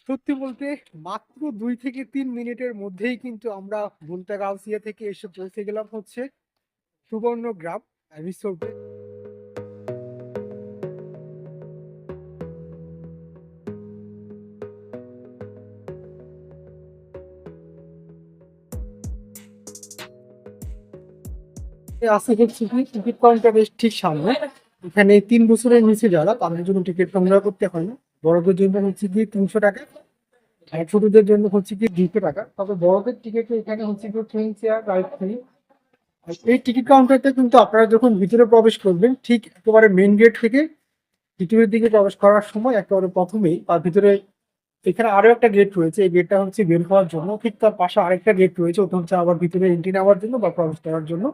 সত্যি বলতে মাত্র 2 থেকে 3 মিনিটের মধ্যেই কিন্তু আমরা বুনতাগাউসিয়া থেকে এসে পৌঁছে গেলাম হচ্ছে সুবর্ণগ্রাম রিসোর্টে। আছে হচ্ছে কি টিকিট কাউন্টারের ঠিক সামনে। এখানে 3 বছরের নিচে যারা তাদের জন্য টিকিট সংগ্রহ করতে হয় না। বড়দের জন্য হচ্ছে কি 300 টাকা, আর ছোটদের জন্য হচ্ছে কি 200 টাকা। তবে বড়দের টিকিটে এখানে হচ্ছে কি ট্রেন চেয়ার রাইড ফ্রি। এই টিকিট কাউন্টারটা কিন্তু আপনারা যখন ভিতরে প্রবেশ করবেন ঠিক একেবারে মেইন গেট থেকে ভিতরের দিকে প্রবেশ করার সময় একেবারে প্রথমেই বা ভিতরে এখানে আরো একটা গেট রয়েছে। এই গেটটা হচ্ছে বের হওয়ার জন্য, ঠিক তার পাশে আরেকটা গেট রয়েছে, ওটা হচ্ছে আবার ভিতরে এন্ট্রি নেওয়ার জন্য বা প্রবেশ করার জন্য।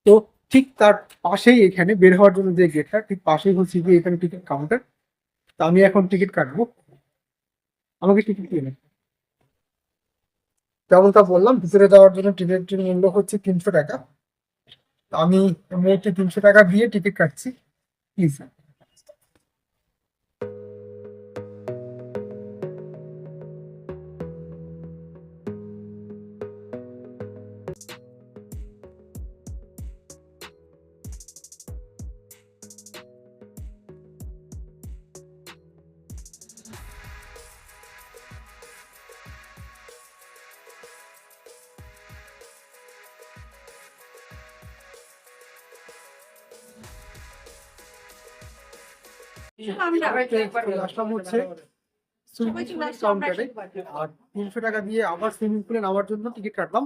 তো ঠিক তার পাশেই এখানে বের হওয়ার জন্য যে গেটটা ঠিক পাশেই হচ্ছে গিয়ে এখানে টিকিট কাউন্টার। তো আমি এখন টিকিট কাটবো, আমাকে টিকিট দিয়ে নেন। যেমনটা বললাম ভিতরে যাওয়ার জন্য টিকিটের মূল্য হচ্ছে 300 টাকা। তো আমি এই মুহূর্তে 300 টাকা দিয়ে টিকিট কাটছি, প্লিজ। আসলাম হচ্ছে সুইমিং পুলের কাউন্টারে, আর 300 টাকা দিয়ে আবার সুইমিং পুলে নামার জন্য টিকিট কাটলাম।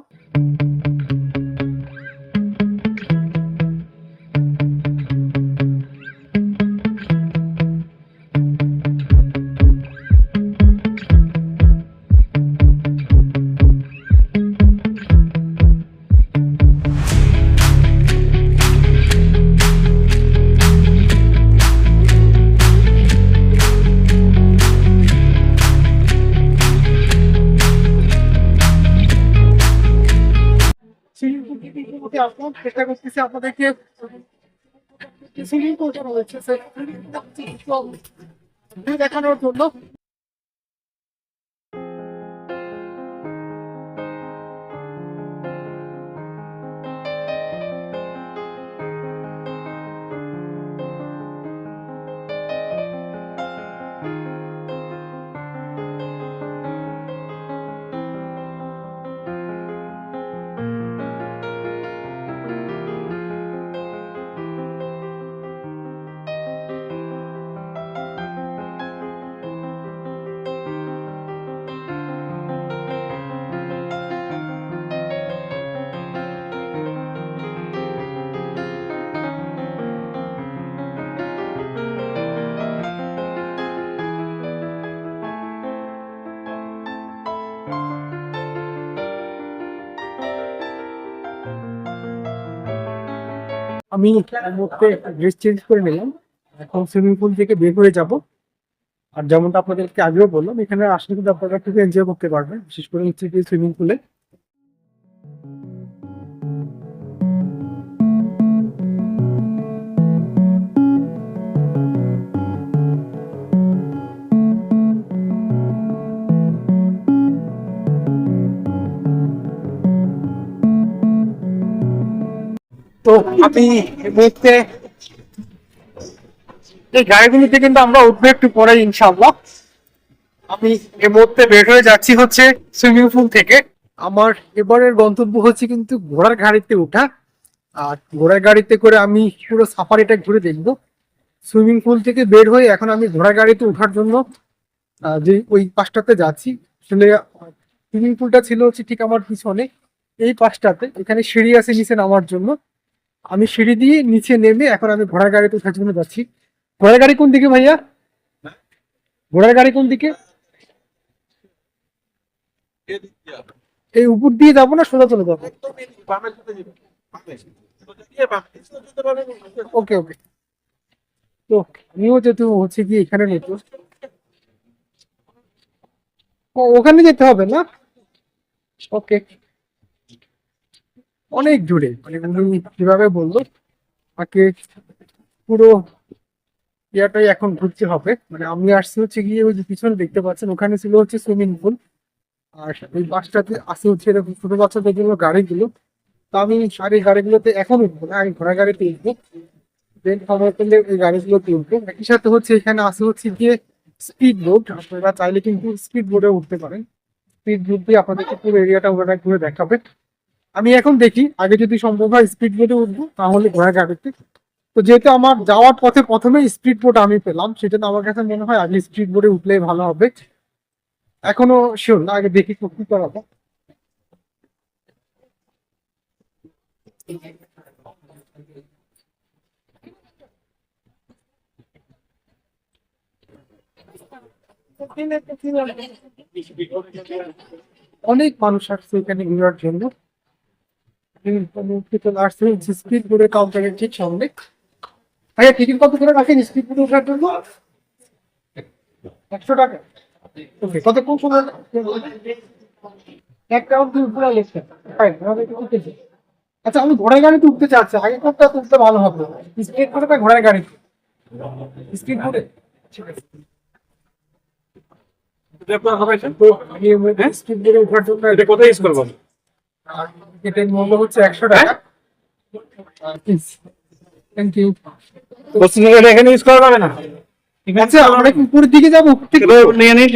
সুইমিং পুল থেকে ইতিমধ্যে আসলাম, চেষ্টা করতেছি আপনাদেরকে সুইমিং পুলটা রয়েছে দেখানোর জন্য। আমি এই মুহূর্তে ড্রেস চেঞ্জ করে নিলাম, এখন সুইমিং পুল থেকে বের হয়ে যাব। আর যেমনটা আপনাদেরকে আগেও বললাম এখানে আসলে কিন্তু আপনারা খুব এনজয় করতে পারবেন, বিশেষ করে হচ্ছে কি সুইমিং পুলে। তো আমি এই মুহূর্তে এই গাড়িগুলিতে কিন্তু আমরা উঠবো একটু পরে ইনশাআল্লাহ। আমি এই মুহূর্তে বের হয়ে যাচ্ছি হচ্ছে সুইমিং পুল থেকে। আমার এবারের গন্তব্য হচ্ছে কিন্তু ঘোড়ার গাড়িতে ওঠা। আর ঘোড়ার গাড়িতে করে আমি পুরো সাফারিটা ঘুরে দেখবো। সুইমিং পুল থেকে বের হয়ে এখন আমি ঘোড়ার গাড়িতে ওঠার জন্য যে ওই পাশটাতে যাচ্ছি। আসলে সুইমিং পুলটা ছিল হচ্ছে ঠিক আমার পিছনে এই পাশটাতে, এখানে সিঁড়ি আছে নিচে নামার জন্য। আমি সিঁড়ি দিয়ে নিচে নেমে এখন আমি ঘোড়ার গাড়িতে ওঠার জন্য যাচ্ছি। ঘোড়ার গাড়ি কোন দিকে ভাইয়া? ঘোড়ার গাড়ি কোন দিকে? এই উপর দিয়ে যাবো না সোজা চলে যাবো? ওকে ওকে। তো আমিও যেহেতু হচ্ছে কি এখানে নতুন, ওখানে যেতে হবে না? ওকে। অনেক দূরে, মানে উনি কিভাবে বললো আমাকে পুরো ইয়াটাই এখন ঘুরতে হবে। মানে আমি আসছি হচ্ছে গিয়ে ওই যে পিছনে দেখতে পাচ্ছেন ওখানে ছিল হচ্ছে সুইমিং পুল, আর ওই বাসটাতে আসে হচ্ছে এরকম ছোট বাচ্চাদের জন্য গাড়িগুলো। তো আমি আর এই গাড়িগুলোতে এখন উঠবো না, আমি ঘোড়া গাড়িতে উঠবো। দেন সময় পেলে ওই গাড়িগুলোতে উঠবো। একই সাথে হচ্ছে এখানে আসে হচ্ছে গিয়ে স্পিড বোট, আপনারা চাইলে কিন্তু স্পিড বোটে উঠতে পারেন। স্পিড বোট দিয়ে আপনাদেরকে পুরো এরিয়াটা ওরা ঘুরে দেখাবে। আমি এখন দেখি আগে যদি সম্ভব হয় স্পিড বোটে উঠবো, তাহলে ঘোড়া গাড়িতে। তো যেহেতু আমার যাওয়ার পথে প্রথমে স্পিড বোট আমি পেলাম, সেজন্য আমার কাছে মনে হয় আগে স্পিড বোটে উঠলেই ভালো হবে। এখনো শিওর না, আগে দেখি কি করা যায়। অনেক মানুষ আসছে এখানে ঘোরার জন্য। আসছে স্পিড বোটের কাউন্টারের ঠিক সামনে। ভাইয়া টিকিট কত করে রাখেন স্পিড বোটে ওঠার জন্য? 100 টাকা। ওকে, কতক্ষণ সময়? এক রাউন্ড পুরো লেগছে। ফাইন, আমাদের একটু উঠতে দিন। আচ্ছা, আমি ঘোড়ার গাড়িতে উঠতে চাচ্ছি, আগে কোনটা তুলতে ভালো হবে? স্পিড বোটে না ঘোড়ার গাড়িতে? স্পিড বোটে। ঠিক আছে। তো আমি স্পিড বোটে ওঠার জন্য এটা কোথায় ইউজ করবো? এটার মূল্য হচ্ছে 100 টাকা। Thank you. এটা এখানে ইউজ করা যাবে না। ঠিক আছে, আচ্ছা, আমরা কি উপরের দিকে যাবো? ঠিক এটা আছে। নিয়ে নিই,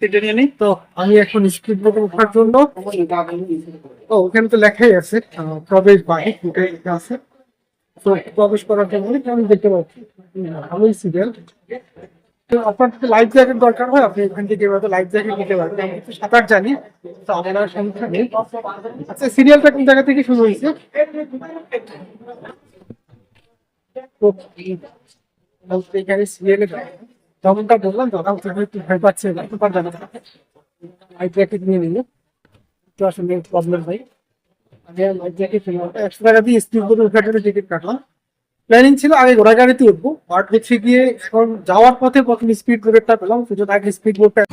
এটা নিয়ে নিই। তো আমি এখন স্পিড বোটে ওঠার জন্য, ও ওখানে তো লেখাই আছে প্রবেশ বাহির দুটাই লেখা আছে। তো প্রবেশ করার জন্য আমি দেখতে পাচ্ছি আমি সিরিয়াল। তো আপনার যদি লাইফ জ্যাকেট দরকার হয়, আপনি এখান থেকে এভাবে লাইফ জ্যাকেট নিতে পারবেন। আমি কিন্তু সাঁতার জানি, তো আমার আর সমস্যা নেই। আচ্ছা, সিরিয়ালটা কোন জায়গা থেকে শুরু হয়েছে? তো এখানে সিরিয়ালে যেমনটা বললাম, দাদা হচ্ছে একটু ভয় পাচ্ছে, ব্যাপার জানা লাইফ জ্যাকেট নিয়ে নিল। তো আসলে প্রবলেম নাই। আমি আর লাইফ জ্যাকেট 100 টাকা দিয়ে স্পিড বোটে ওঠার জন্য টিকিট কাটলাম। প্ল্যানিং ছিল আগে ঘোড়া গাড়িতে উঠবো, বাট হচ্ছে গিয়ে এখন যাওয়ার পথে প্রথম স্পিড বোটটা পেলাম, সেজন্য আগে স্পিড বোটটা।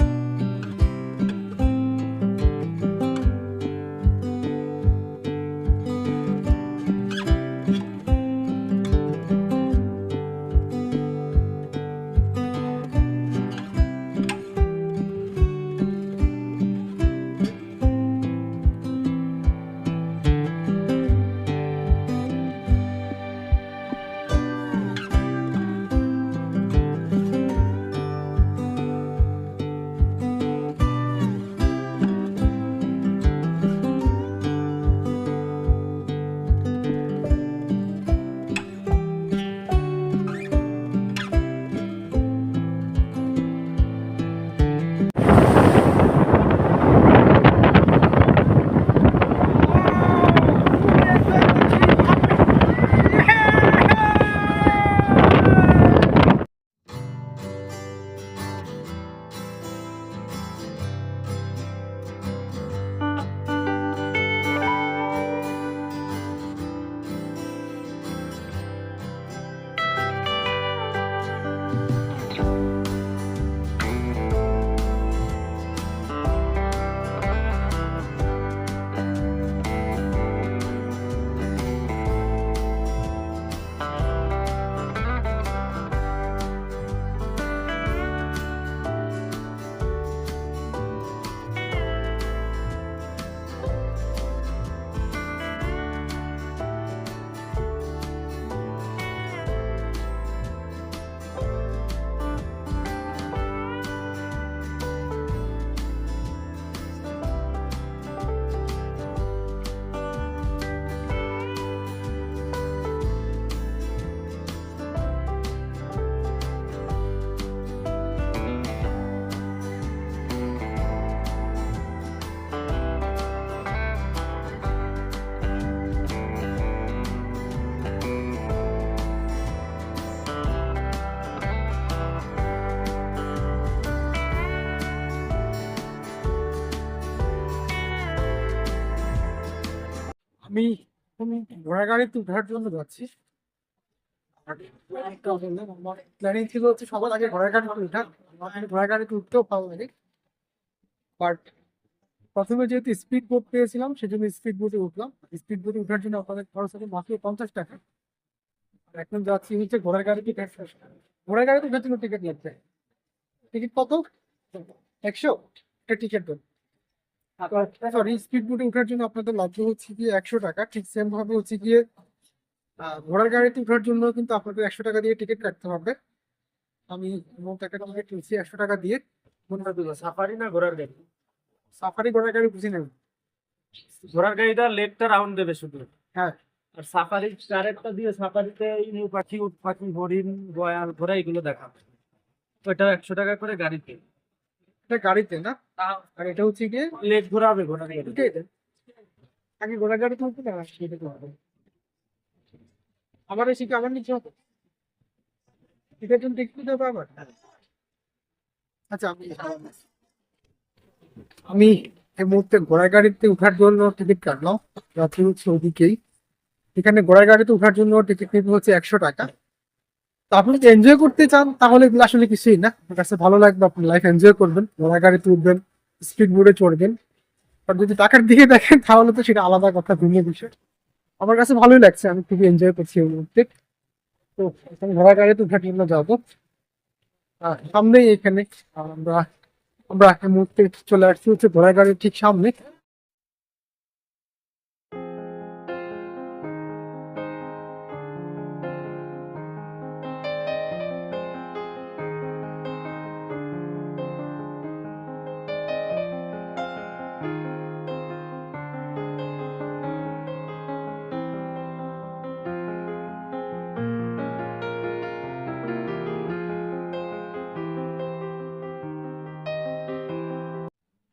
আমি ঘোড়া গাড়িতে ওঠার জন্য যাচ্ছি। প্ল্যানিং ছিল হচ্ছে সবার আগে ঘোড়া গাড়িতে ওঠা। আমার ঘোড়া গাড়িতে উঠতেও ভালো লাগে, বাট প্রথমে যেহেতু স্পিড বোট পেয়েছিলাম সেজন্য স্পিড বোটে উঠলাম। স্পিড বোটে ওঠার জন্য আপনাদের খরচ হবে মাত্র 50 টাকা। আর এখন যাচ্ছি হচ্ছে ঘোড়ার গাড়িতে ঘোড়ার গাড়িতে ওঠার জন্য টিকিট লাগবে। টিকিট কত? 100 এটা টিকিট দেন। সরি, স্পিড বোটে ওঠার জন্য আপনাদের লাগবে হচ্ছে গিয়ে 100 টাকা। ঠিক সেম ভাবে হচ্ছে গিয়ে ঘোড়ার গাড়িতে ওঠার জন্য কিন্তু আপনাদের 100 টাকা দিয়ে টিকিট কাটতে হবে। আমি মোট একটা টিকিট নিচ্ছি 100 টাকা দিয়ে। কোনটা দিবো, সাফারি না ঘোড়ার গাড়ি? সাফারি ঘোড়ার গাড়ি বুঝি নেন? ঘোড়ার গাড়িটা লেকটা রাউন্ড দেবে শুধু। হ্যাঁ, আর সাফারি চারেরটা দিয়ে সাফারিতে ইনু পাখি, উট পাখি, হরিণ, গয়াল, ঘোড়া এগুলো দেখাবে। ওইটা 100 টাকা করে গাড়িতে। এটা গাড়িতে না, আর এটা হচ্ছে গিয়ে লেক ঘোরাবে ঘোড়ার গাড়ি। এটাই দেন। আগে ঘোড়ার গাড়ি তো হতো না, সেটা তো হবে। আবার এসে কি আবার নিচে হবে? এটার জন্য টিকিট দেবো আবার? আচ্ছা, আমি এই মুহূর্তে ঘোড়ার গাড়িতে ওঠার জন্য টিকিট কাটলাম। রাত্রি হচ্ছে ওদিকেই। এখানে ঘোড়ার গাড়িতে ওঠার জন্য টিকিট নিতে হচ্ছে 100 টাকা। তো আপনি যদি এনজয় করতে চান তাহলে এগুলো আসলে কিছুই না, আপনার কাছে ভালো লাগবে, আপনি লাইফ এনজয় করবেন, ঘোড়ার গাড়িতে উঠবেন, স্পিড বোর্ডে চড়বেন। আর যদি টাকার দিকে দেখেন তাহলে তো সেটা আলাদা কথা, ভিন্ন বিষয়। আমার কাছে ভালোই লাগছে, আমি খুবই এনজয় করছি এই মুহূর্তে। তো এখানে ঘোড়ার গাড়িতে ওঠার জন্য যাবো। সামনেই এখানে আমরা আমরা এই মুহূর্তে চলে আসছি হচ্ছে ঘোড়ার গাড়ির ঠিক সামনে।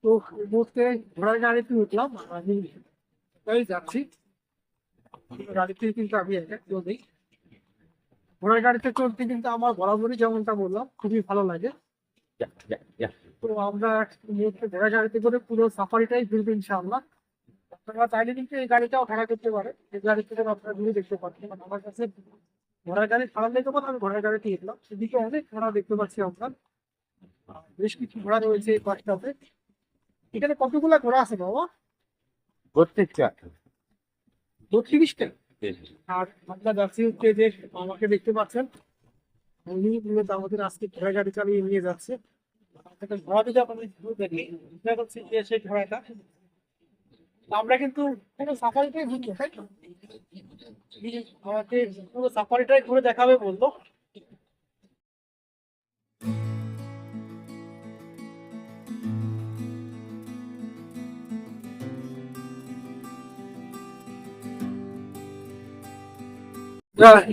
তো এই মুহূর্তে ঘোড়ার গাড়িতে উঠলাম, আমি এই যাচ্ছি গাড়িতে, কিন্তু আমি একা কেউ নেই। ঘোড়ার গাড়িতে চলতে কিন্তু আমার বরাবরই, যেমনটা বললাম, খুবই ভালো লাগে। তো আমরা এই মুহূর্তে ঘোড়ার গাড়িতে করে পুরো সাফারিটাই ঘুরবো ইনশাআল্লাহ। আপনারা চাইলে কিন্তু এই গাড়িটাও ভাড়া করতে পারেন, এই গাড়িতে করে আপনারা ঘুরে দেখতে পাচ্ছেন। আমার কাছে ঘোড়ার গাড়ি ভাড়া দেখতে পারেন, আমি ঘোড়ার গাড়িতে গেলাম। সেদিকে অনেক ঘোড়া দেখতে পাচ্ছি আমরা, বেশ কিছু ঘোড়া রয়েছে এই পাশটাতে। এখানে কতগুলা ঘোড়া আছে বাবা? 32টা। আর আমরা যাচ্ছি হচ্ছে যে, আমাকে দেখতে পাচ্ছেন, উনি মূলত আমাদের আজকে ঘোড়া গাড়ি চালিয়ে নিয়ে যাচ্ছে। একটা ঘোড়া যদি আপনাদের দেখি, এটা হচ্ছে যে সেই ঘোড়াটা। আমরা কিন্তু পুরো সাফারিটাই ঘুরবো, তাই তো? আমাকে পুরো সাফারিটাই ঘুরে দেখাবে বললো।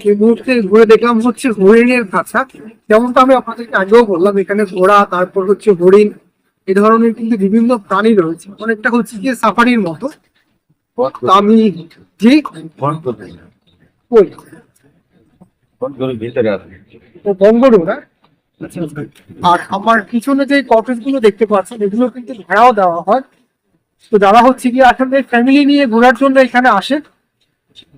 এই মুহূর্তে ঘুরে দেখলাম হচ্ছে হরিণের খাঁচা। যেমনটা আমি আপনাদেরকে আগেও বললাম, এখানে ঘোড়া, তারপর হচ্ছে হরিণ, এই ধরনের কিন্তু বিভিন্ন প্রাণী রয়েছে, অনেকটা হচ্ছে গিয়ে সাফারির মতো। তো আমি জি কই ও বঙ্গরু না। আচ্ছা, আচ্ছা। আর আমার পিছনে যে কটেজ গুলো দেখতে পাচ্ছেন, এগুলো কিন্তু ভাড়াও দেওয়া হয়। তো যারা হচ্ছে গিয়ে আসলে ফ্যামিলি নিয়ে ঘোরার জন্য এখানে আসে,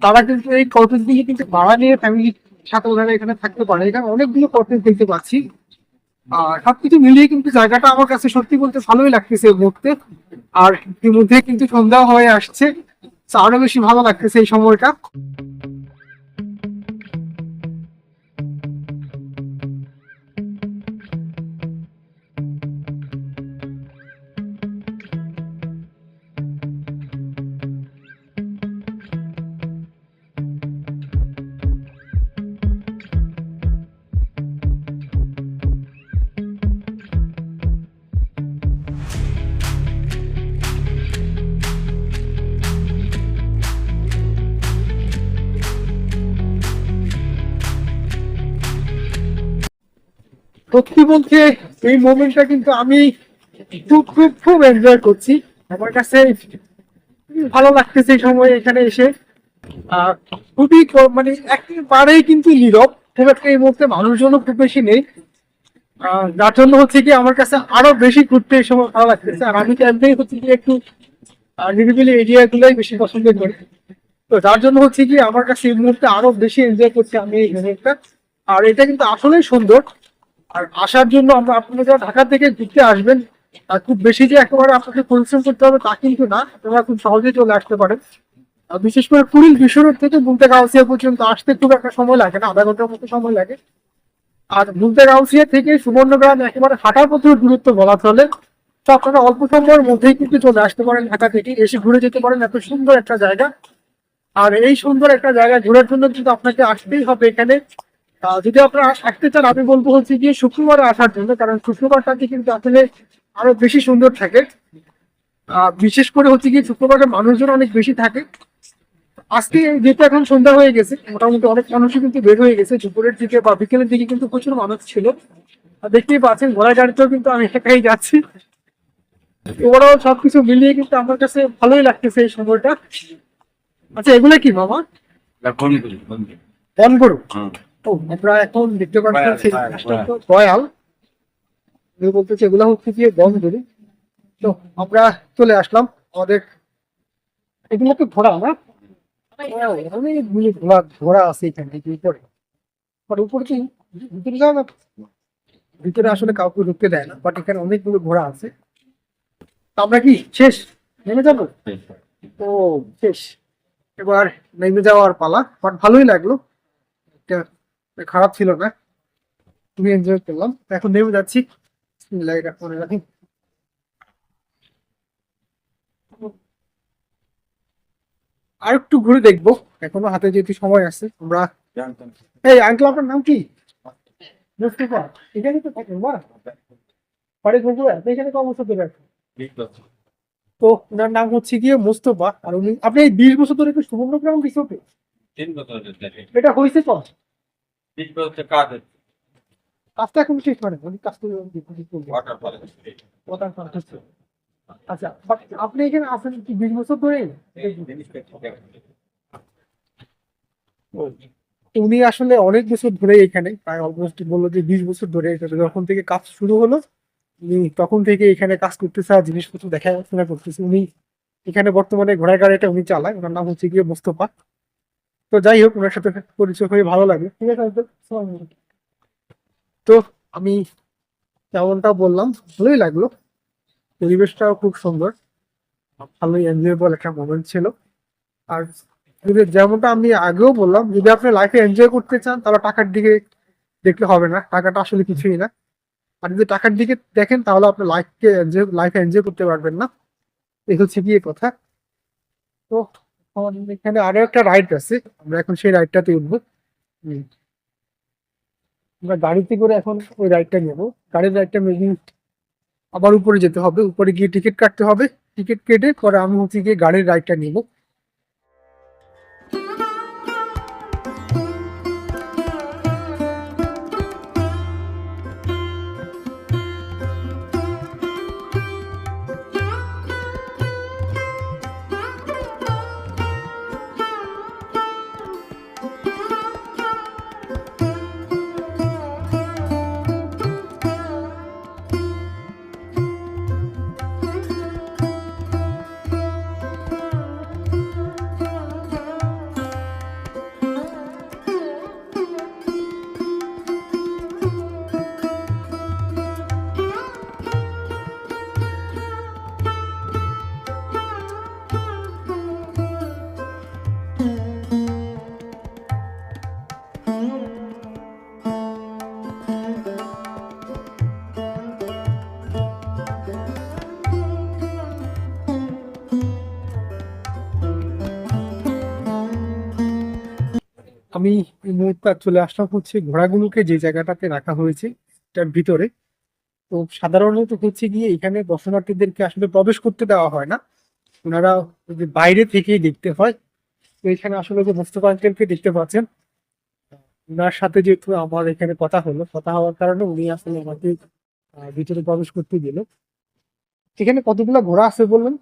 তারা কিন্তু এই কটেজ গুলো কিন্তু ভাড়া নিয়ে ফ্যামিলির সাথে ওখানে এখানে থাকতে পারে। এখানে অনেকগুলো কটেজ দেখতে পাচ্ছি। আর সবকিছু মিলিয়ে কিন্তু জায়গাটা আমার কাছে সত্যি বলতে ভালোই লাগতেছে এই মুহূর্তে। আর ইতিমধ্যে কিন্তু সন্ধ্যা হয়ে আসছে, তো আরো বেশি ভালো লাগতেছে এই সময়টা। সত্যি বলতে এই মোমেন্টটা কিন্তু আমি খুব খুব খুব এনজয় করছি। আমার কাছে খুবই ভালো লাগতেছে এই সময় এখানে এসে। আর খুবই মানে একেবারেই কিন্তু নীরব, খুব একটা এই মুহূর্তে মানুষজনও খুব বেশি নেই। যার জন্য হচ্ছে কি আমার কাছে আরো বেশি ঘুরতে এই সময় ভালো লাগতেছে। আর আমি তো এমনি হচ্ছে কি একটু নিরিবিলি এরিয়া গুলোই বেশি পছন্দ করি। তো যার জন্য হচ্ছে কি আমার কাছে এই মুহূর্তে আরো বেশি এনজয় করছি আমি এই মুহূর্তটা। আর এটা কিন্তু আসলেই সুন্দর। আর আসার জন্য আপনারা যারা ঢাকা থেকে ঘুরতে আসবেন, আর খুব বেশি যে একেবারে আপনাকে পরিশ্রম করতে হবে তা কিন্তু না, আপনারা খুব সহজেই চলে আসতে পারেন। আর বিশেষ করে কুড়িল বিশ্ব রোড থেকে বুলতে গাউসিয়া পর্যন্ত আসতে খুব একটা সময় লাগে না, আধা ঘন্টার মতো সময় লাগে। আর মুগদা গাউসিয়া থেকে সুবর্ণগ্রাম একেবারে হাঁটার পথের দূরত্ব বলা চলে। তো আপনারা অল্প সময়ের মধ্যেই কিন্তু চলে আসতে পারেন ঢাকা থেকে, এসে ঘুরে যেতে পারেন। এত সুন্দর একটা জায়গা, আর এই সুন্দর একটা জায়গা ঘোরার জন্য কিন্তু আপনাকে আসতেই হবে এখানে। যদি আপনারা আসতে চান, আমি বলবো হচ্ছে গিয়ে শুক্রবারে আসার জন্য, কারণ শুক্রবারটাতে কিন্তু আসলে আরো বেশি সুন্দর থাকে। বিশেষ করে হচ্ছে গিয়ে শুক্রবারে মানুষজন অনেক বেশি থাকে। আজকে যেহেতু এখন সন্ধ্যা হয়ে গেছে, মোটামুটি অনেক মানুষই কিন্তু বের হয়ে গেছে। দুপুরের দিকে বা বিকেলের দিকে কিন্তু প্রচুর মানুষ ছিল। আর দেখতেই পাচ্ছেন ঘোড়া গাড়িতেও কিন্তু আমি একাই যাচ্ছি। ওরাও সবকিছু মিলিয়ে কিন্তু আমার কাছে ভালোই লাগতেছে এই সময়টা। আচ্ছা, এগুলো কি মামা? বন গরু? ও, আমরা এখন দেখতে পাচ্ছি রয়্যাল বলতেছে, এগুলো হচ্ছে গিয়ে বন গরু। তো আমরা চলে আসলাম আমাদের, এগুলো তো ঘোড়া না? অনেকগুলি ঘোড়া ঘোড়া আছে এখানে উপরে। বাট উপরে কি ভিতরে যাও না, ভিতরে আসলে কাউকে ঢুকতে দেয় না, বাট এখানে অনেকগুলো ঘোড়া আছে। তো আমরা কি শেষ, নেমে যাবো? ও শেষ, এবার নেমে যাওয়ার পালা। বাট ভালোই লাগলো, এটা খারাপ ছিল না, খুবই এনজয় করলাম। এখন নেমে যাচ্ছি। বিসমিল্লাহির রহমানির রহিম। আর একটু ঘুরে দেখবো, এখনো হাতে যেহেতু সময় আছে। আমরা, এই আঙ্কেল আপনার নাম কি? মুস্তফা। এখানে তো থাকেন বা বাড়ি ঘুরবো, এখানে কম বছর ধরে আছেন? তো ওনার নাম হচ্ছে গিয়ে মোস্তফা। আর উনি, আপনি এই 20 বছর ধরে একটু সুবর্ণগ্রাম রিসোর্টে? 3 বছর ধরে। এটা হয়েছে কম? 20 বছর কাজ হচ্ছে। কাজটা এখন শেষ করেন, উনি কাজ করে ওয়াটার ফলে। ওটার কাজ হচ্ছে। আচ্ছা, but আপনি এখানে আছেন কি 20 বছর ধরে? উনি আসলে অনেক বছর ধরে এখানে, প্রায় অলমোস্ট বললো যে 20 বছর ধরে। এটা যখন থেকে কাজ শুরু হলো উনি তখন থেকে এখানে কাজ করতেছে, আর জিনিসপত্র দেখাশোনা করতেছে। উনি এখানে বর্তমানে ঘোড়ার গাড়িটা উনি চালায়, ওনার নাম হচ্ছে গিয়ে মোস্তফা। তো যাই হোক, ওনার সাথে পরিচয় হয়ে ভালো লাগে। ঠিক আছে uncle? আসসালামু আলাইকুম। তো আমি যেমনটা বললাম, ভালোই লাগলো, পরিবেশটাও খুব সুন্দর, ভালোই এনজয়েবল একটা মোমেন্ট ছিল। আর যদি যেমনটা আমি আগেও বললাম, যদি আপনি লাইফে এনজয় করতে চান তাহলে টাকার দিকে দেখলে হবে না, টাকাটা আসলে কিছুই না। আর যদি টাকার দিকে দেখেন তাহলে আপনি লাইফে এনজয় করতে পারবেন না। এই হচ্ছে গিয়ে কথা। তো এখানে আরো একটা রাইড আছে, আমরা এখন সেই রাইডটাতে উঠবো। হুম, আমরা গাড়িতে করে এখন ওই রাইডটা নেবো। গাড়ির রাইডটা মেবি আবার উপরে যেতে হবে, উপরে গিয়ে টিকিট কাটতে হবে। টিকিট কেটে পরে আমি হচ্ছে গিয়ে গাড়ির রাইডটা নিব। আমি এই মুহূর্তে চলে আসলাম হচ্ছে ঘোড়াগুলোকে যে জায়গাটাতে রাখা হয়েছে তার ভিতরে। তো সাধারণত হচ্ছে গিয়ে এখানে দর্শনার্থীদেরকে আসলে প্রবেশ করতে দেওয়া হয় না, ওনারা ওই যে বাইরে থেকেই দেখতে হয়। তো এখানে আসলে যে মোস্তফা আঙ্কেলকে দেখতে পাচ্ছেন, ওনার সাথে যেহেতু আমার এখানে কথা হলো, কথা হওয়ার কারণে উনি আসলে আমাকে ভিতরে প্রবেশ করতে দিল। এখানে কতগুলো ঘোড়া আছে বললেন?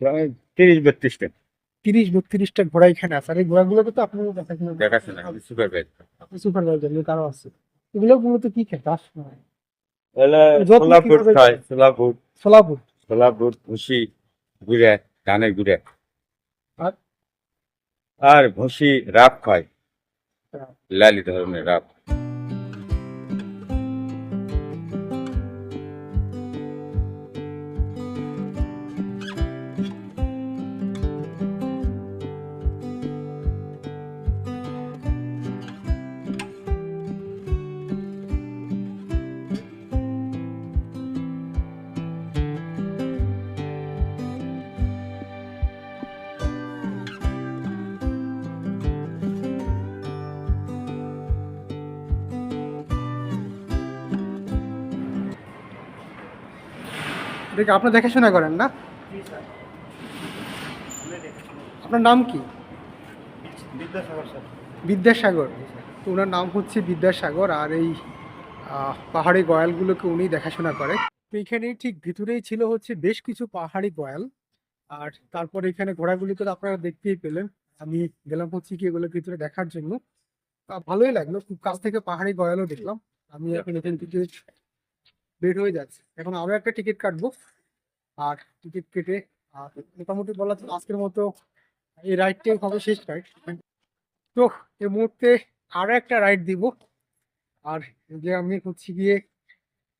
প্রায় 30-32টা 30-32টা ঘোড়া এখানে আছে। আর এই ঘোড়াগুলোকে তো আপনি দেখাশোনা সুপারভাইজার। সুপারভাইজার কারো আছে। এগুলো মূলত কি খেতে ঘাস নয়? এলা যত্ন ছোলা বুট কিভাবে- খায়, ছোলা বুট, ছোলাপুর। ছোলা বুট, ভুসি, গুড়ে, ধানের গুড়ে। আর? আর ভুসি রাব খায়, লালি ধরনের রাব। দেখে আপনার দেখাশোনা করেন না? জি স্যার, আপনার নাম কি? বিদ্যাসাগর স্যার। বিদ্যাসাগর। তো ওনার নাম হচ্ছে বিদ্যাসাগর, আর এই পাহাড়ি গয়ালগুলোকে উনি দেখাশোনা করে। তো এখানে ঠিক ভিতরেই ছিল হচ্ছে বেশ কিছু পাহাড়ি গয়াল। আর তারপর এখানে ঘোড়াগুলি তো আপনারা দেখতেই পেলেন। আমি গেলাম হচ্ছে কি এগুলোর ভিতরে দেখার জন্য। ভালোই লাগলো, খুব কাছ থেকে পাহাড়ি গয়ালও দেখলাম। আমি এখন এখান থেকে বের হয়ে যাচ্ছি, এখন আরো একটা টিকিট কাটবো। আর টিকিট কেটে মোটামুটি বলা যায় আজকের মতো এই রাইডটাই হবে শেষ রাইড। তো এই মুহূর্তে আরো একটা রাইড দিব। আর যে আমি হচ্ছে গিয়ে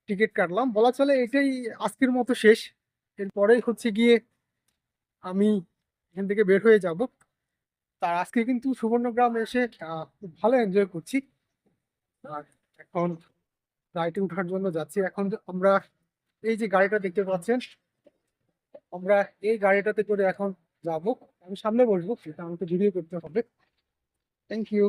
টিকিট কাটলাম, বলা চলে এটাই আজকের মতো শেষ। এরপরেই হচ্ছে গিয়ে আমি এখান থেকে বের হয়ে যাব। তার আজকে কিন্তু সুবর্ণগ্রাম এসে খুব ভালো এনজয় করছি। আর এখন রাইডে ওঠার জন্য যাচ্ছি। এখন আমরা এই যে গাড়িটা দেখতে পাচ্ছেন, আমরা এই গাড়িটাতে করে এখন যাব। আমি সামনে বসবো, সেটা আমাকে ভিডিও করতে হবে। Thank you.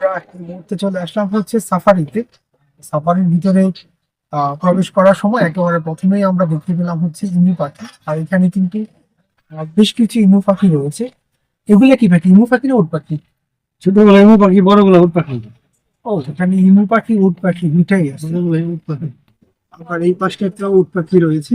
আমরা এই মুহূর্তে চলে আসলাম হচ্ছে সাফারিতে। সাফারির ভিতরে প্রবেশ করার সময় একেবারে প্রথমেই আমরা দেখতে পেলাম হচ্ছে ইমু পাখি। আর এখানে কিন্তু বেশ কিছু ইমু পাখি রয়েছে। এগুলো কি পাখি, ইমু পাখি না উট পাখি? ছোটগুলো এমন পাখি, বড়গুলো উট পাখি। ও, এখানে ইমু পাখি উট পাখি দুটাই আছে। উট পাখি। আবার এই পাশটা একটা উট পাখি রয়েছে।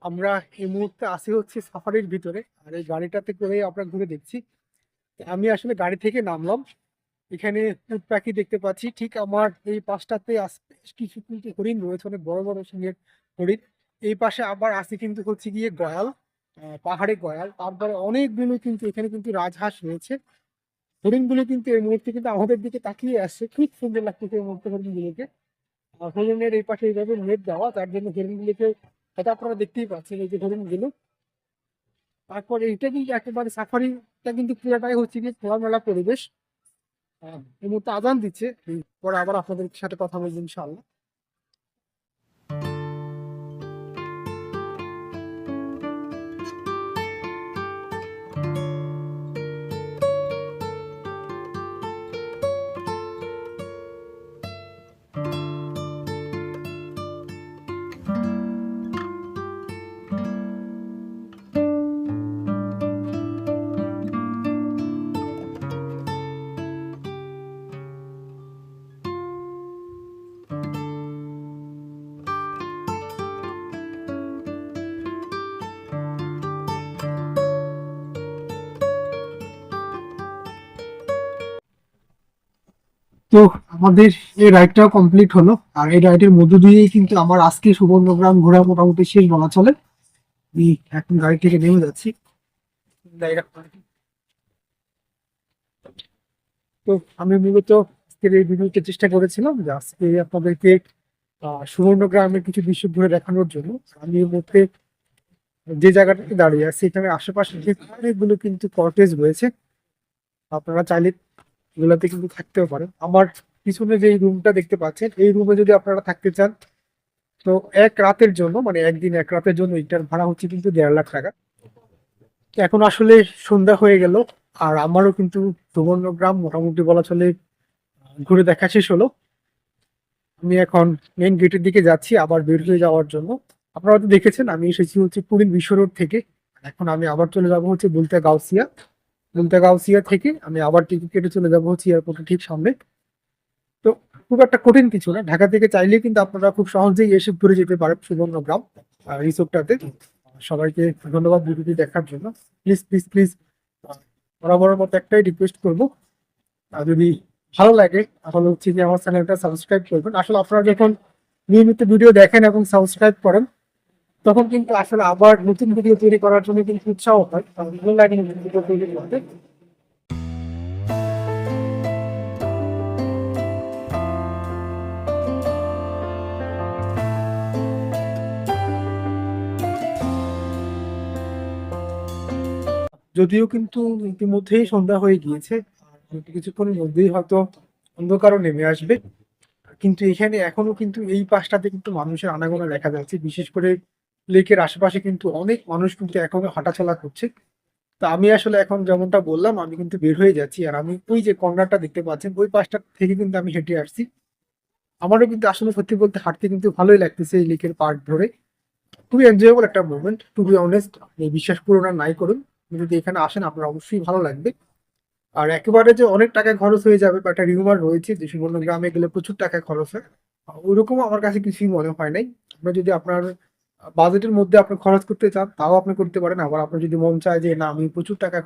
আমরা এই মুহূর্তে আসি হচ্ছে সাফারির ভিতরে, আর এই গাড়িটাতে করে আমরা ঘুরে দেখছি। আমি আসলে গাড়ি থেকে নামলাম। এখানে উট পাখি দেখতে পাচ্ছি, ঠিক আমার এই পাশটাতে বেশ কিছু কিন্তু হরিণ রয়েছে, অনেক বড় বড় সিংহের হরিণ। এই পাশে আবার আছে কিন্তু হচ্ছে গিয়ে গয়াল, পাহাড়ি গয়াল। তারপরে অনেকগুলো কিন্তু এখানে কিন্তু রাজহাঁস রয়েছে। হরিণগুলো কিন্তু এই মুহূর্তে কিন্তু আমাদের দিকে তাকিয়ে আসছে, খুব সুন্দর লাগতেছে এই মুহূর্তে হরিণগুলোকে। হরিণের এই পাশে এইভাবে নেট দেওয়া, তার জন্য হরিণগুলোকে এটা আপনারা দেখতেই পাচ্ছেন, এই যে হরিণগুলো। তারপরে এটা কিন্তু একেবারে সাফারিটা কিন্তু পুরোটাই হচ্ছে কি খোলামেলা পরিবেশ। এই মুহূর্তে আজান দিচ্ছে, পরে আবার আপনাদের সাথে কথা বলবো ইনশাআল্লাহ। তো আমাদের এই রাইডটাও কমপ্লিট হলো, আর এই রাইডের মধ্য দিয়েই কিন্তু আমার আজকে সুবর্ণগ্রাম ঘোরা মোটামুটি শেষ বলা চলে। আমি এখন গাড়ি থেকে নেমে যাচ্ছি। তো আমি মূলত আজকের এই ভিডিওতে চেষ্টা করেছিলাম যে আজকে আপনাদেরকে সুবর্ণগ্রামের কিছু দৃশ্য ঘুরে দেখানোর জন্য। আমি এর মধ্যে যে জায়গাটাতে দাঁড়িয়ে আছি এখানে আশেপাশে যে অনেকগুলো কিন্তু কটেজ রয়েছে, আপনারা চাইলে এগুলোতে কিন্তু থাকতেও পারেন। আমার পিছনে যে রুমটা দেখতে পাচ্ছেন, এই রুমে যদি আপনারা থাকতে চান তো এক রাতের জন্য, মানে একদিন এক রাতের জন্য এটার ভাড়া হচ্ছে কিন্তু 1.5 লাখ টাকা। তো এখন আসলে সন্ধ্যা হয়ে গেল, আর আমারও কিন্তু সুবর্ণগ্রাম মোটামুটি বলা চলে ঘুরে দেখা শেষ হলো। আমি এখন মেইন গেটের দিকে যাচ্ছি আবার বের হয়ে যাওয়ার জন্য। আপনারা তো দেখেছেন আমি এসেছি হচ্ছে পুরীর বিশ্ব রোড থেকে। এখন আমি আবার চলে যাবো হচ্ছে বুলতা গাউসিয়া। বুলতা গাউসিয়া থেকে আমি আবার টিকিট কেটে চলে যাবো হচ্ছে এয়ারপোর্টের ঠিক সামনে। তো খুব একটা কঠিন কিছু না, ঢাকা থেকে চাইলে কিন্তু আপনারা খুব সহজেই এসে ঘুরে যেতে পারেন সুবর্ণগ্রাম রিসোর্টটাতে। সবাইকে ধন্যবাদ ভিডিওটি দেখার জন্য। প্লিজ প্লিজ প্লিজ বরাবরের মতো একটাই রিকোয়েস্ট করবো, আর যদি ভালো লাগে তাহলে হচ্ছে যে আমার চ্যানেলটা সাবস্ক্রাইব করবেন। আসলে আপনারা যখন নিয়মিত ভিডিও দেখেন এবং সাবস্ক্রাইব করেন তখন কিন্তু আসলে আবার নতুন ভিডিও তৈরি করার জন্য কিন্তু উৎসাহ হয়, ভালো লাগে ভিডিও তৈরি করতে। যদিও কিন্তু ইতিমধ্যেই সন্ধ্যা হয়ে গিয়েছে, আর কিছুক্ষণের মধ্যেই হয়তো অন্ধকারও নেমে আসবে, কিন্তু এখানে এখনো কিন্তু এই পাশটাতে কিন্তু মানুষের আনাগোনা দেখা যাচ্ছে। বিশেষ করে লেকের আশেপাশে কিন্তু অনেক মানুষ কিন্তু এখনো হাঁটাচলা করছে। তো আমি আসলে এখন যেমনটা বললাম আমি কিন্তু বের হয়ে যাচ্ছি, আর আমি ওই যে কর্নারটা দেখতে পাচ্ছেন ওই পাশটা থেকে কিন্তু আমি হেঁটে আসছি। আমারও কিন্তু আসলে সত্যি বলতে হাঁটতে কিন্তু ভালোই লাগতেছে এই লেকের পাড় ধরে। খুবই এনজয়েবল একটা মোমেন্ট, টু বি অনেস্ট। বিশ্বাস করুন আর নাই করুন, আপনি যদি এখানে আসেন আপনার অবশ্যই ভালো লাগবে। আর একেবারে যে অনেক টাকা খরচ হয়ে যাবে বা একটা রিউমার রয়েছে যে সুবর্ণ গ্রামে গেলে প্রচুর টাকা খরচ হয়, ওইরকম আমার কাছে কিছুই মনে হয় নাই। আপনার যদি আপনার বাজেটের মধ্যে আপনি খরচ করতে চান তাও আপনি করতে পারেন, আবার আপনার যদি মন চায় যে না আমি প্রচুর টাকা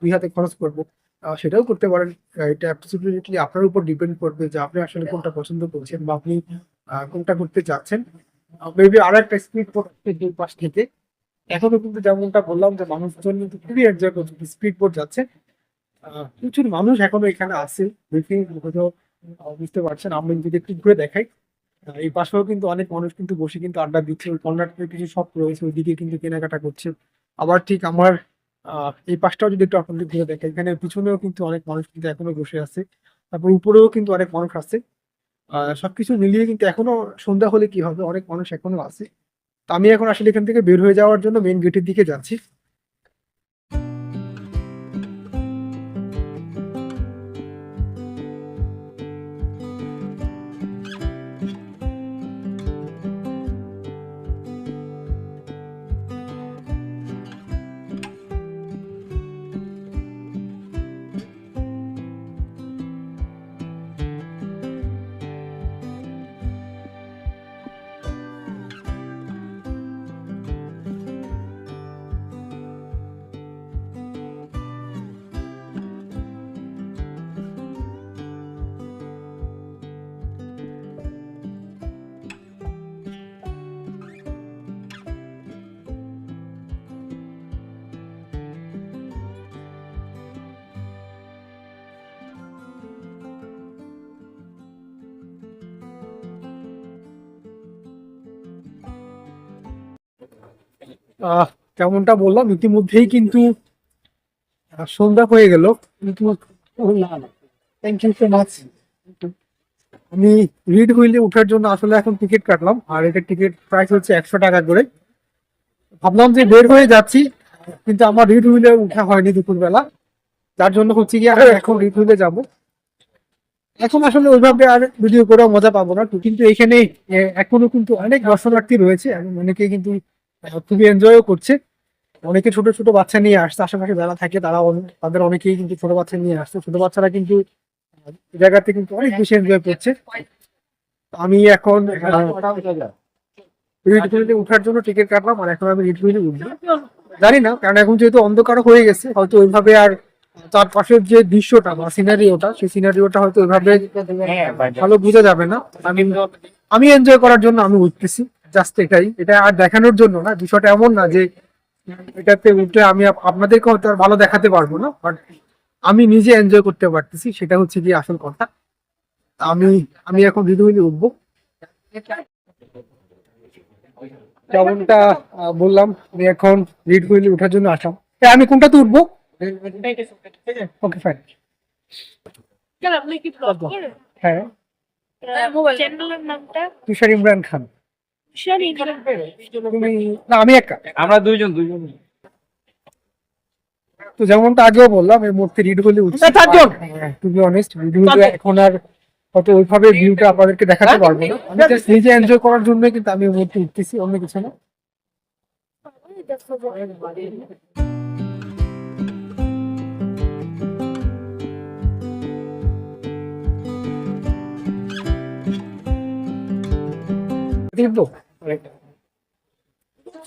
দুই হাতে খরচ করবো, সেটাও করতে পারেন। এটা অ্যাবসলিউটলি আপনার উপর ডিপেন্ড করবে যে আপনি আসলে কোনটা পছন্দ করছেন বা আপনি কোনটা করতে চাচ্ছেন। মেবি আরো একটা স্পিড বোট দুই পাশ থেকে এখনো কিন্তু যেমনটা বললাম যে মানুষজন কিন্তু খুবই এনজয় করছে, স্পিড বোট যাচ্ছে। প্রচুর মানুষ এখনো এখানে আছে, দেখে হয়তো বুঝতে পারছেন। আমি যদি একটু ঘুরে দেখাই, এই পাশেও কিন্তু অনেক মানুষ কিন্তু বসে কিন্তু আড্ডা দিচ্ছে। ওই কর্নারটাতে কিছু শপ রয়েছে, ওইদিকে কিন্তু কেনাকাটা করছে। আবার ঠিক আমার এই পাশটাও যদি একটু আপনাদের ঘুরে দেখে, এখানে পিছনেও কিন্তু অনেক মানুষ কিন্তু এখনো বসে আছে। তারপর উপরেও কিন্তু অনেক মানুষ আছে। সবকিছু মিলিয়ে কিন্তু এখনো সন্ধ্যা হলে কি হবে, অনেক মানুষ এখনো আছে। তো আমি এখন আসলে এখান থেকে বের হয়ে যাওয়ার জন্য মেইন গেটের দিকে যাচ্ছি। আহ যেমনটা বললাম ইতিমধ্যেই কিন্তু সন্ধ্যা হয়ে গেল, কিন্তু থ্যাংক ইউ সো মাচ। আমি রিড হুইলে ওঠার জন্য আসলে এখন টিকিট কাটলাম, আর এটার টিকিট প্রাইস হচ্ছে 100 টাকা করে। ভাবলাম যে বের হয়ে যাচ্ছি, কিন্তু আমার রিড হুইলে উঠা হয়নি দুপুরবেলা, তার জন্য হচ্ছে কি আমি এখন রিড হুইলে যাবো। এখন আসলে ওইভাবে আর ভিডিও করে মজা পাবো না, তো কিন্তু এখানে এখনো কিন্তু অনেক দর্শনার্থী রয়েছে এবং অনেকে কিন্তু খুবই এনজয়ও করছে। অনেকে ছোট ছোট বাচ্চা নিয়ে আসছে, আশেপাশে যারা থাকে তারা তাদের অনেকেই কিন্তু ছোট বাচ্চা নিয়ে আসছে, ছোট বাচ্চারা কিন্তু এই জায়গাতে কিন্তু অনেক বেশি এনজয় করছে। আমি এখন রিড হুইলে উঠার জন্য টিকিট কাটলাম, আর এখন আমি রিড হুইলে উঠবো। জানি না, কারণ এখন যেহেতু অন্ধকার হয়ে গেছে, হয়তো ওইভাবে আর চারপাশের যে দৃশ্যটা বা সিনারিওটা, সেই সিনারিওটা হয়তো ওইভাবে ভালো বোঝা যাবে না। আমি আমি এনজয় করার জন্য আমি উঠতেছি, জাস্ট এটাই। এটা আর দেখানোর জন্য না, বিষয়টা এমন না যে এটাতে উঠে আমি আপনাদেরকে হয়তো আর ভালো দেখাতে পারবো না, বাট আমি নিজে এনজয় করতে পারতেছি, সেটা হচ্ছে কি আসল কথা। আমি আমি এখন রিড হুইলে উঠবো। যেমনটা বললাম, আমি এখন রিড হুইলে ওঠার জন্য আসলাম। আমি কোনটাতে উঠবো? Okay fine. কেন আপনি কি ব্লগ করেন? হ্যাঁ, চ্যানেলের নামটা তুষার ইমরান খান। শানি তুমি না, আমি একা। আমরা দুইজন। তো যেমনটা আগেও বললাম, এই মুহূর্তে রিড হুইলে উঠছি। টু বি অনেস্ট, রিড হুইলে এখন আর হয়তো ওইভাবে ভিউটা আপনাদেরকে দেখাতে পারবো না। আমি জাস্ট নিজে এনজয় করার জন্য কিন্তু আমি এই মুহূর্তে উঠতেছি, অন্য কিছু না। দেখবো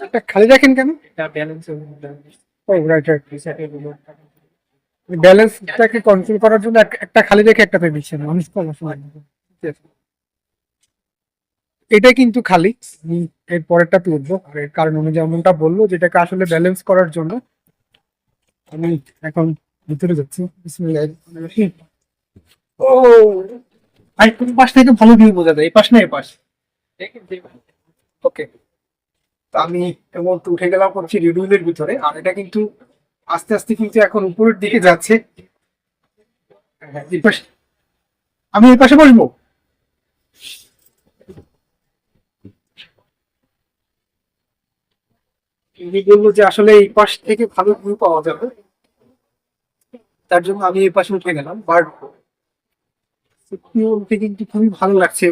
একটা খালি রাখেন কেন? ব্যালেন্সটাকে কন্ট্রোল করার জন্য একটা খালি রেখে একটা দিচ্ছেন মানুষ তো আসলে। এটা কিন্তু খালি, আমি এর পরেরটা তুলবো, আর এর কারণ উনি যেমনটা বললো, যেটাকে আসলে ব্যালেন্স করার জন্য আমি এখন ভিতরে যাচ্ছি। বিসমিল্লাহির। ও, আর কোন পাশ থেকে ভালো ভিউ বোঝা যায়, এই পাশ না এই পাশ? ওকে, তো আমি এমন উঠে গেলাম হচ্ছে রিড হুইলের ভিতরে, আর এটা কিন্তু আস্তে আস্তে কিন্তু এখন উপরের দিকে যাচ্ছে। হ্যাঁ, এই পাশে আমি এই পাশে বসবো। উনি বললো যে আসলে এই পাশ থেকে ভালো ভিউ পাওয়া যাবে, তার জন্য আমি এই পাশে উঠে গেলাম। বাট কিন্তু খুবই ভালো লাগছে।